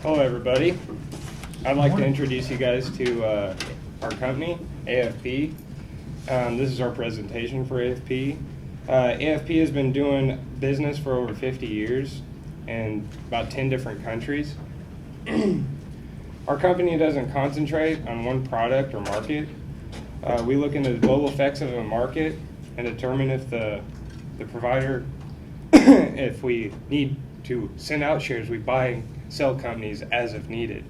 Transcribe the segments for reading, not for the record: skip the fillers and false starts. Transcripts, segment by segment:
Hello, everybody. I'd like to introduce you guys to our company, AFP. This is our presentation for AFP. AFP has been doing business for over 50 years in about 10 different countries. Our company doesn't concentrate on one product or market. We look into the global effects of a market and determine if the provider, if we need to send out shares, we buy and sell companies as if needed.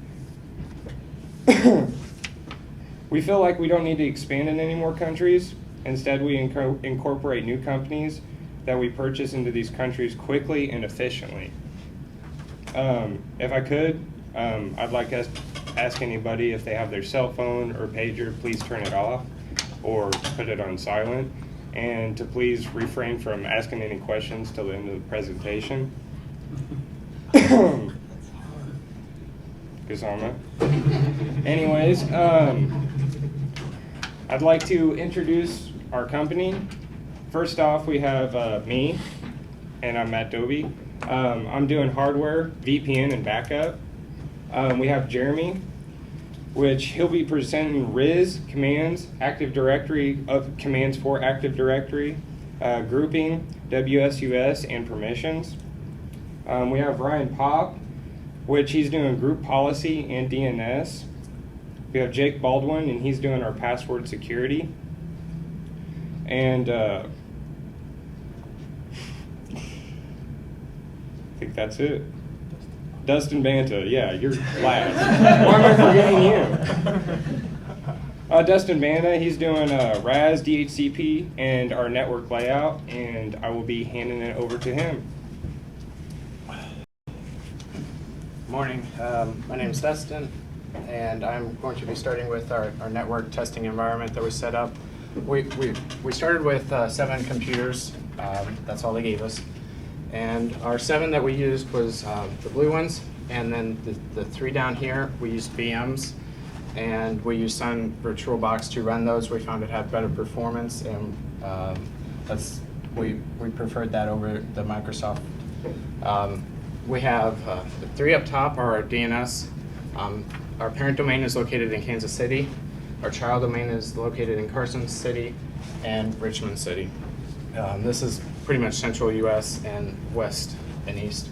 We feel like we don't need to expand in any more countries. Instead, we incorporate new companies that we purchase into these countries quickly and efficiently. If I could, I'd like to ask anybody if they have their cell phone or pager, please turn it off or put it on silent, and to please refrain from asking any questions till the end of the presentation. Anyways, I'd like to introduce our company. First off, we have me, and I'm Matt Doby. I'm doing hardware, VPN, and backup. We have Jeremy, which he'll be presenting RIS commands, Active Directory commands for Active Directory, grouping, WSUS, and permissions. We have Ryan Pop, which he's doing group policy and DNS. We have Jake Baldwin, and he's doing our password security. And I think that's it. Dustin Banta, yeah, you're last. Why am I forgetting you? Dustin Banta, he's doing RAS, DHCP, and our network layout, and I will be handing it over to him. Morning, my name is Dustin, and I'm going to be starting with our network testing environment that we set up. We started with 7 computers, that's all they gave us. And our 7 that we used was the blue ones, and then the 3 down here, we used VMs, and we used Sun VirtualBox to run those. We found it had better performance, and we preferred that over the Microsoft. We have the 3 up top are our DNS. Our parent domain is located in Kansas City. Our child domain is located in Carson City and Richmond City. This is pretty much central US and west and east.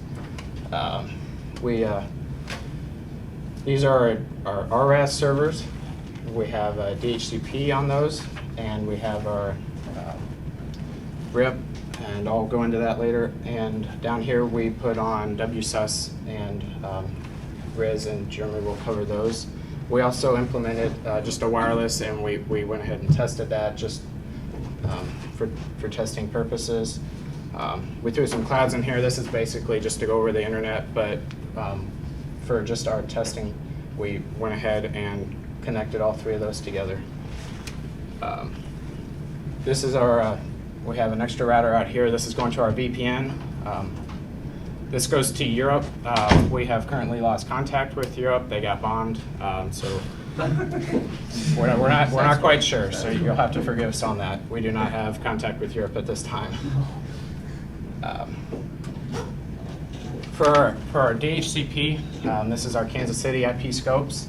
These are our RAS servers. We have DHCP on those, and we have our RIP, and I'll go into that later. And down here we put on WSUS and RIS, and Jeremy will cover those. We also implemented just a wireless, and we went ahead and tested that just for testing purposes. We threw some clouds in here. This is basically just to go over the internet, but for just our testing, we went ahead and connected all 3 of those together. This is our, we have an extra router out here. This is going to our VPN. This goes to Europe. We have currently lost contact with Europe. They got bombed, so we're not quite sure. So you'll have to forgive us on that. We do not have contact with Europe at this time. For our DHCP, this is our Kansas City IP scopes.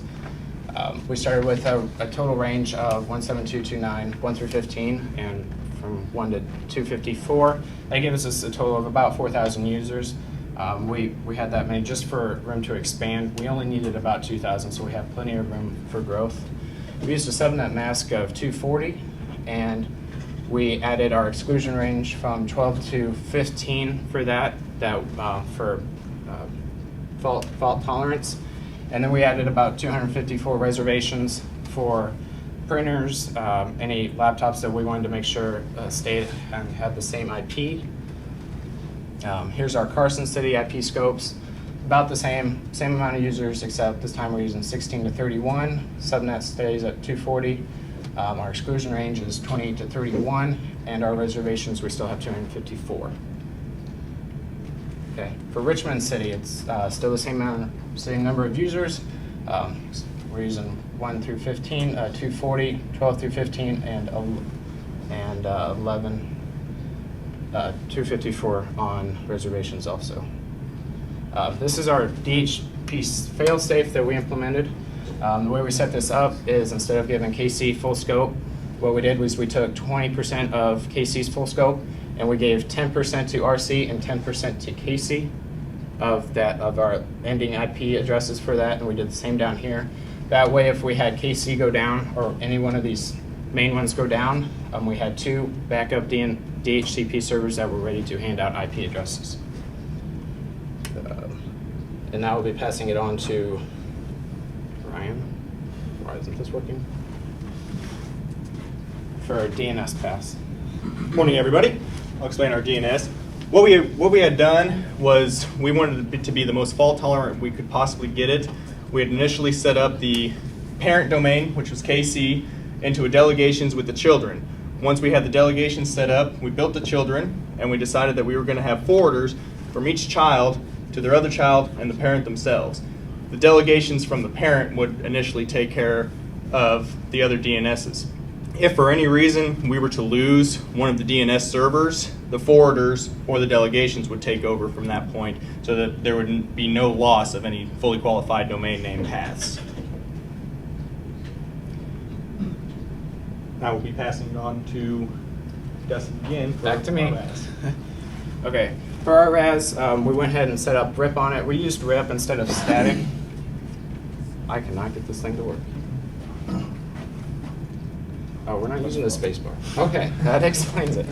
We started with a total range of 172.2.9, 1 through 15, and from 1 to 254. That gives us a total of about 4,000 users. We had that many just for room to expand. We only needed about 2,000, so we have plenty of room for growth. We used a subnet mask of 240, and we added our exclusion range from 12 to 15 for that for fault tolerance. And then we added about 254 reservations for printers, any laptops that we wanted to make sure stayed and had the same IP. Here's our Carson City IP scopes. About the same amount of users, except this time we're using 16 to 31. Subnet stays at 240. Our exclusion range is 28 to 31, and our reservations, we still have 254. Okay, for Richmond City, it's still the same number of users. We're using 1 through 15, 240, 12 through 15, and 11. 254 on reservations also. This is our piece fail-safe that we implemented. The way we set this up is instead of giving KC full scope, what we did was we took 20% of KC's full scope and we gave 10% to RC and 10% to KC of our ending IP addresses for that, and we did the same down here. That way, if we had KC go down or any one of these main ones go down, we had 2 backup DHCP servers that were ready to hand out IP addresses. And now we'll be passing it on to Ryan. Why isn't this working? For our DNS pass. Morning, everybody. I'll explain our DNS. What we had done was we wanted it to be the most fault tolerant we could possibly get it. We had initially set up the parent domain, which was KC, into a delegations with the children. Once we had the delegations set up, we built the children, and we decided that we were going to have forwarders from each child to their other child and the parent themselves. The delegations from the parent would initially take care of the other DNSs. If for any reason we were to lose one of the DNS servers, the forwarders or the delegations would take over from that point so that there would be no loss of any fully qualified domain name paths. I will be passing it on to Dustin again. Back to me. RAS. Okay, for our RAS, we went ahead and set up RIP on it. We used RIP instead of static. I cannot get this thing to work. Oh, we're not using the spacebar. Okay, that explains it.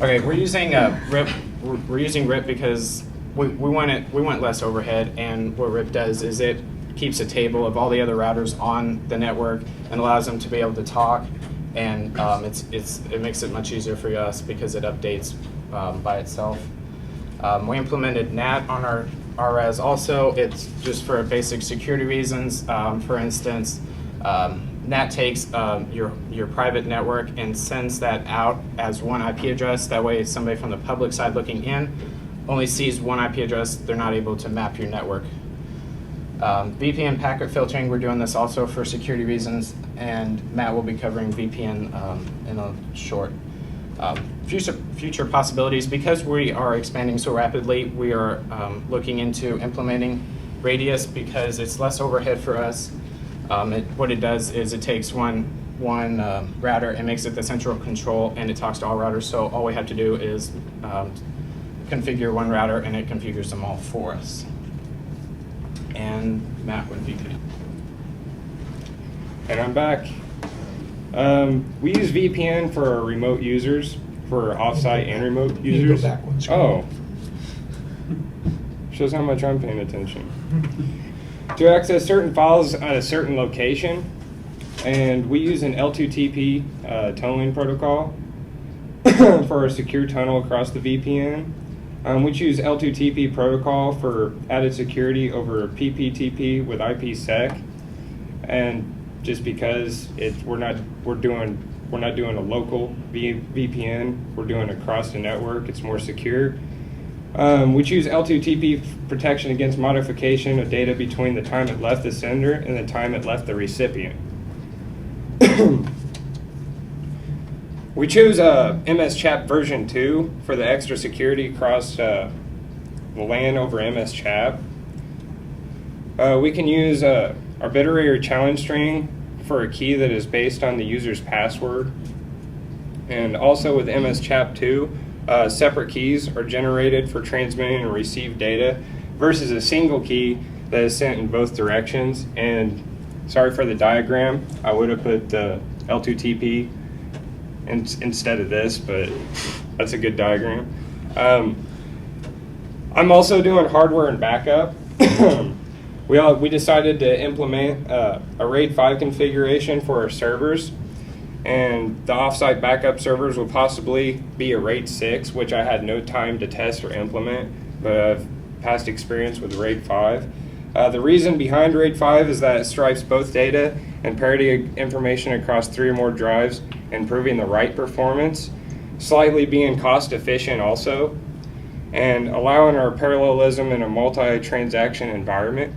Okay, we're using RIP. We're using RIP because we want less overhead, and what RIP does is it keeps a table of all the other routers on the network and allows them to be able to talk, and it makes it much easier for us because it updates by itself. We implemented NAT on our RAS also. It's just for basic security reasons. For instance, NAT takes your private network and sends that out as one IP address. That way somebody from the public side looking in only sees one IP address. They're not able to map your network. VPN packet filtering, we're doing this also for security reasons, and Matt will be covering VPN in a short. Future possibilities, because we are expanding so rapidly, we are looking into implementing Radius because it's less overhead for us. What it does is it takes one router and makes it the central control, and it talks to all routers. So all we have to do is configure one router, and it configures them all for us. And Matt with VPN. And I'm back. We use VPN for our remote users, for offsite and remote users. Go back one screen. Oh. Shows how much I'm paying attention. To access certain files at a certain location, and we use an L2TP tunneling protocol for our secure tunnel across the VPN. We choose L2TP protocol for added security over PPTP with IPsec, and just because we're not doing a local VPN, we're doing across the network. It's more secure. We choose L2TP protection against modification of data between the time it left the sender and the time it left the recipient. We choose MS-CHAP version 2 for the extra security across the LAN over MS-CHAP. We can use arbitrary or challenge string for a key that is based on the user's password. And also with MS-CHAP 2, separate keys are generated for transmitting and received data versus a single key that is sent in both directions. And sorry for the diagram, I would have put the L2TP instead of this, but that's a good diagram. I'm also doing hardware and backup. We decided to implement a RAID 5 configuration for our servers, and the offsite backup servers will possibly be a RAID 6, which I had no time to test or implement, but I've past experience with RAID 5. The reason behind RAID 5 is that it stripes both data and parity information across 3 or more drives, improving the write performance, slightly being cost efficient also, and allowing our parallelism in a multi-transaction environment.